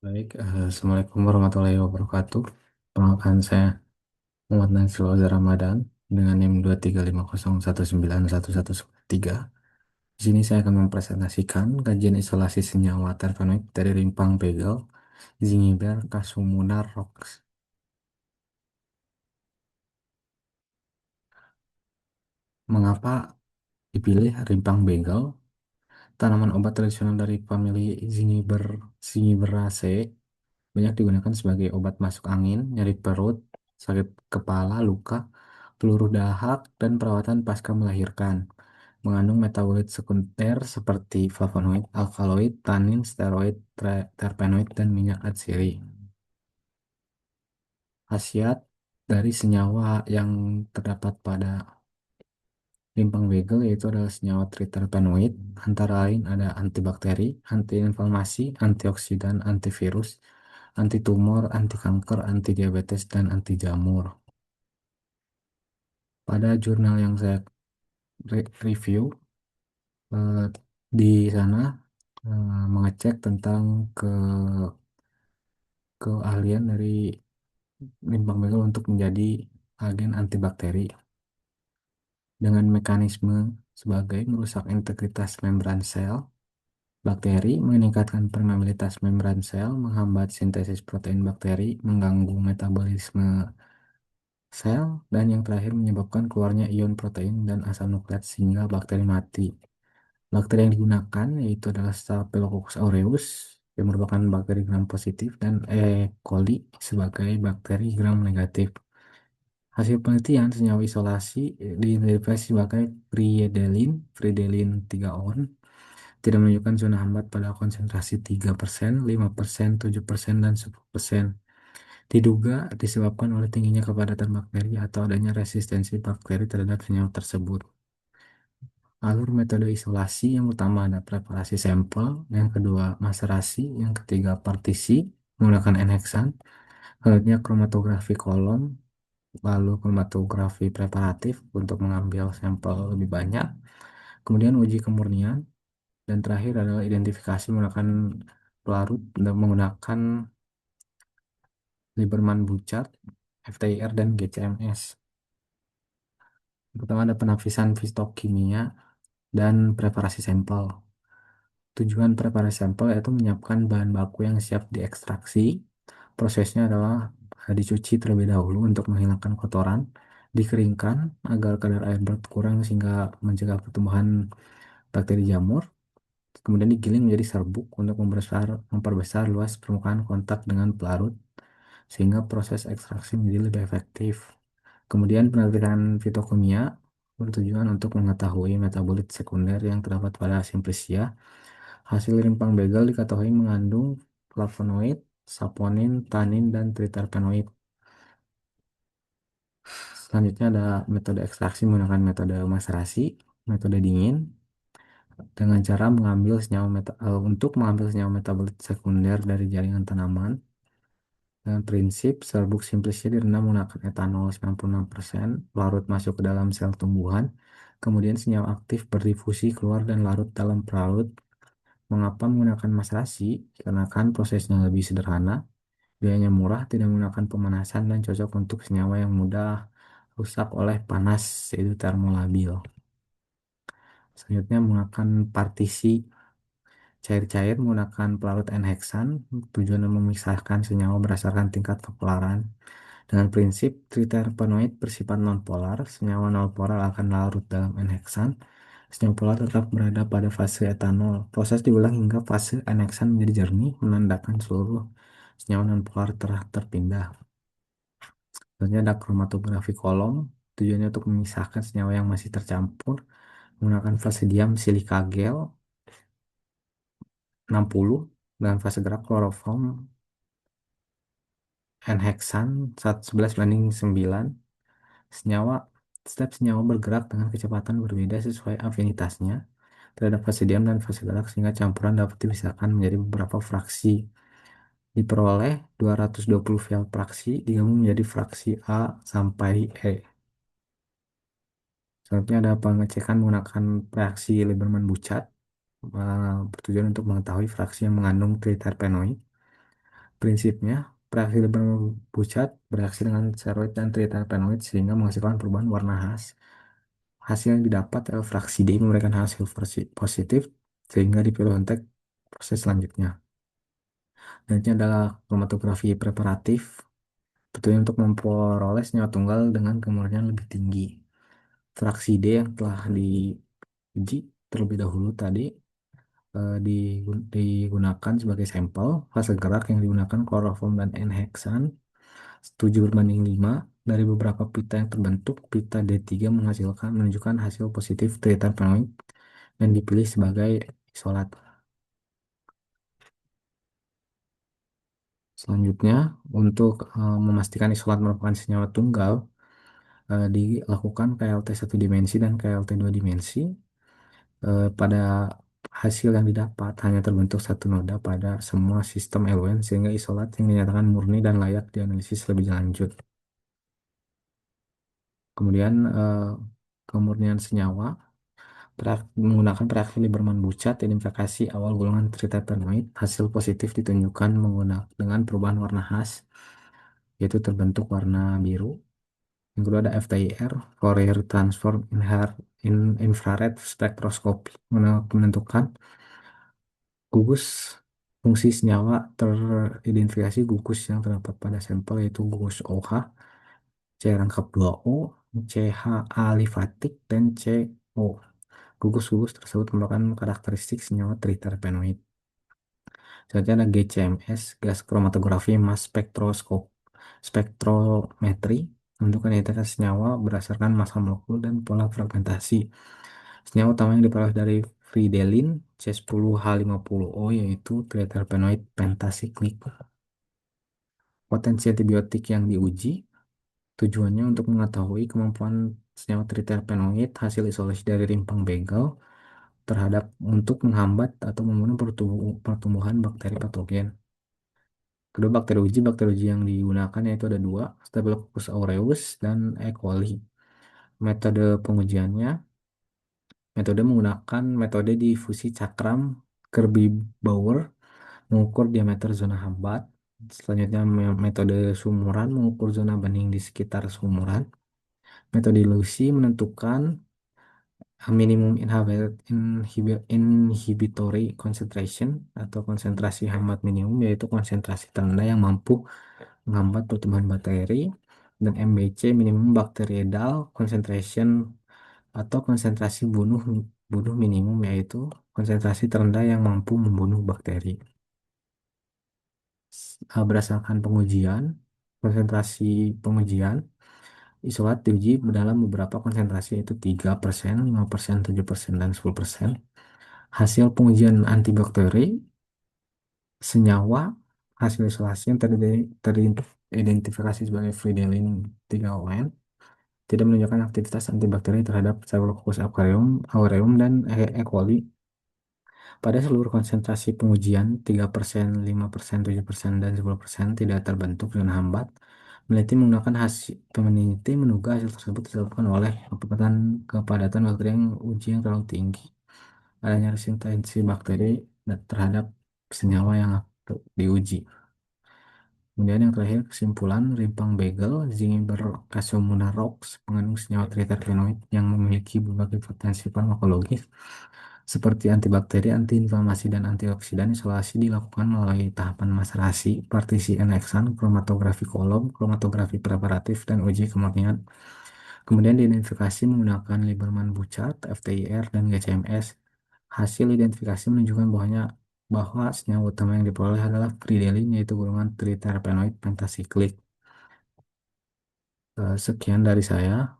Baik, Assalamualaikum warahmatullahi wabarakatuh. Perkenalkan saya Muhammad Nasir Wazir Ramadan dengan NIM 235019113. Di sini saya akan mempresentasikan kajian isolasi senyawa terpenoid dari rimpang bagel, Zingiber, Casumuna, Rocks. Mengapa dipilih rimpang bagel? Tanaman obat tradisional dari famili Zingiberaceae banyak digunakan sebagai obat masuk angin, nyeri perut, sakit kepala, luka, peluru dahak, dan perawatan pasca melahirkan. Mengandung metabolit sekunder seperti flavonoid, alkaloid, tanin, steroid, terpenoid, dan minyak atsiri. Khasiat dari senyawa yang terdapat pada limpang bagel yaitu adalah senyawa triterpenoid, antara lain ada antibakteri, antiinflamasi, antioksidan, antivirus, anti tumor, anti kanker, anti diabetes, dan anti jamur. Pada jurnal yang saya review, eh, di sana mengecek tentang keahlian dari limbang bagel untuk menjadi agen antibakteri dengan mekanisme sebagai merusak integritas membran sel, bakteri, meningkatkan permeabilitas membran sel, menghambat sintesis protein bakteri, mengganggu metabolisme sel, dan yang terakhir menyebabkan keluarnya ion protein dan asam nukleat sehingga bakteri mati. Bakteri yang digunakan yaitu adalah Staphylococcus aureus yang merupakan bakteri gram positif dan E. coli sebagai bakteri gram negatif. Hasil penelitian senyawa isolasi diidentifikasi sebagai Fridelin 3-on, tidak menunjukkan zona hambat pada konsentrasi 3%, 5%, 7%, dan 10%. Diduga disebabkan oleh tingginya kepadatan bakteri atau adanya resistensi bakteri terhadap senyawa tersebut. Alur metode isolasi yang utama ada preparasi sampel, yang kedua maserasi, yang ketiga partisi menggunakan N-hexan, selanjutnya kromatografi kolom, lalu kromatografi preparatif untuk mengambil sampel lebih banyak, kemudian uji kemurnian, dan terakhir adalah identifikasi menggunakan pelarut dan menggunakan Lieberman-Bouchard, FTIR, dan GCMS. Pertama ada penapisan fitokimia dan preparasi sampel. Tujuan preparasi sampel yaitu menyiapkan bahan baku yang siap diekstraksi. Prosesnya adalah dicuci terlebih dahulu untuk menghilangkan kotoran, dikeringkan agar kadar air berkurang sehingga mencegah pertumbuhan bakteri jamur. Kemudian digiling menjadi serbuk untuk memperbesar luas permukaan kontak dengan pelarut sehingga proses ekstraksi menjadi lebih efektif. Kemudian penelitian fitokimia bertujuan untuk mengetahui metabolit sekunder yang terdapat pada Simplicia. Hasil rimpang bagel diketahui mengandung flavonoid, saponin, tanin, dan triterpenoid. Selanjutnya ada metode ekstraksi menggunakan metode maserasi, metode dingin, dengan cara untuk mengambil senyawa metabolit sekunder dari jaringan tanaman. Dengan prinsip serbuk simplisnya direndam menggunakan etanol 96%, larut masuk ke dalam sel tumbuhan, kemudian senyawa aktif berdifusi keluar dan larut dalam pelarut. Mengapa menggunakan maserasi? Karena kan prosesnya lebih sederhana, biayanya murah, tidak menggunakan pemanasan, dan cocok untuk senyawa yang mudah rusak oleh panas, yaitu termolabil. Selanjutnya menggunakan partisi cair-cair menggunakan pelarut N-hexan, tujuan memisahkan senyawa berdasarkan tingkat kepolaran. Dengan prinsip triterpenoid bersifat nonpolar, senyawa nonpolar akan larut dalam N-hexan. Senyawa polar tetap berada pada fase etanol. Proses diulang hingga fase N-hexan menjadi jernih, menandakan seluruh senyawa nonpolar telah terpindah. Selanjutnya ada kromatografi kolom, tujuannya untuk memisahkan senyawa yang masih tercampur menggunakan fase diam silika gel 60 dan fase gerak kloroform N-hexan 11:9. Senyawa Setiap senyawa bergerak dengan kecepatan berbeda sesuai afinitasnya terhadap fase diam dan fase gerak sehingga campuran dapat dipisahkan menjadi beberapa fraksi. Diperoleh 220 fil fraksi digabung menjadi fraksi A sampai E. Selanjutnya ada pengecekan menggunakan reaksi Lieberman-Bouchard bertujuan untuk mengetahui fraksi yang mengandung triterpenoid. Prinsipnya, reaksi berpucat bereaksi dengan steroid dan triterpenoid sehingga menghasilkan perubahan warna khas. Hasil yang didapat adalah fraksi D memberikan hasil positif sehingga dipilih untuk proses selanjutnya. Dan ini adalah kromatografi preparatif, tentunya untuk memperoleh senyawa tunggal dengan kemurnian lebih tinggi. Fraksi D yang telah diuji terlebih dahulu tadi digunakan sebagai sampel. Fase gerak yang digunakan kloroform dan N-heksan 7:5. Dari beberapa pita yang terbentuk, pita D3 menunjukkan hasil positif triterpenoid dan dipilih sebagai isolat. Selanjutnya, untuk memastikan isolat merupakan senyawa tunggal, dilakukan KLT satu dimensi dan KLT dua dimensi. Pada hasil yang didapat hanya terbentuk satu noda pada semua sistem elemen sehingga isolat yang dinyatakan murni dan layak dianalisis lebih lanjut. Kemudian kemurnian senyawa menggunakan reaksi Lieberman-Buchat identifikasi awal golongan triterpenoid hasil positif ditunjukkan menggunakan dengan perubahan warna khas yaitu terbentuk warna biru. Yang kedua ada FTIR, Fourier Transform Infrared Spectroscopy, menentukan gugus fungsi senyawa teridentifikasi gugus yang terdapat pada sampel yaitu gugus OH, C rangkap 2O, CH alifatik, dan CO. Gugus-gugus tersebut merupakan karakteristik senyawa triterpenoid. Selanjutnya ada GCMS, gas kromatografi mass spektrometri, menentukan identitas senyawa berdasarkan massa molekul dan pola fragmentasi. Senyawa utama yang diperoleh dari fridelin C10H50O yaitu triterpenoid pentasiklik. Potensi antibiotik yang diuji tujuannya untuk mengetahui kemampuan senyawa triterpenoid hasil isolasi dari rimpang begal terhadap untuk menghambat atau membunuh pertumbuhan bakteri patogen. Kedua bakteri uji yang digunakan yaitu ada dua, Staphylococcus aureus dan E. coli. Metode pengujiannya, metode menggunakan metode difusi cakram Kirby-Bauer mengukur diameter zona hambat. Selanjutnya metode sumuran mengukur zona bening di sekitar sumuran. Metode ilusi menentukan minimum inhibitory concentration atau konsentrasi hambat minimum yaitu konsentrasi terendah yang mampu menghambat pertumbuhan bakteri, dan MBC minimum bactericidal concentration atau konsentrasi bunuh bunuh minimum yaitu konsentrasi terendah yang mampu membunuh bakteri. Berdasarkan konsentrasi pengujian, isolat diuji dalam beberapa konsentrasi yaitu 3%, 5%, 7%, dan 10%. Hasil pengujian antibakteri senyawa hasil isolasi yang teridentifikasi sebagai Fridelin 3ON tidak menunjukkan aktivitas antibakteri terhadap Staphylococcus aureum dan E. coli. Pada seluruh konsentrasi pengujian 3%, 5%, 7%, dan 10% tidak terbentuk zona hambat. Peneliti menduga hasil tersebut disebabkan oleh kepadatan bakteri yang uji yang terlalu tinggi, adanya resistensi bakteri terhadap senyawa yang diuji. Kemudian yang terakhir kesimpulan rimpang bagel Zingiber Casomuna rocks mengandung senyawa triterpenoid yang memiliki berbagai potensi farmakologis seperti antibakteri, antiinflamasi, dan antioksidan. Isolasi dilakukan melalui tahapan maserasi, partisi N-heksan, kromatografi kolom, kromatografi preparatif, dan uji kemurnian. Kemudian diidentifikasi menggunakan Lieberman-Buchat, FTIR, dan GCMS. Hasil identifikasi menunjukkan bahwa senyawa utama yang diperoleh adalah fridelin yaitu golongan triterpenoid pentasiklik. Sekian dari saya.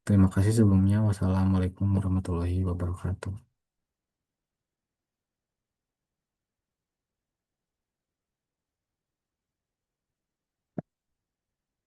Terima kasih sebelumnya. Wassalamualaikum warahmatullahi wabarakatuh.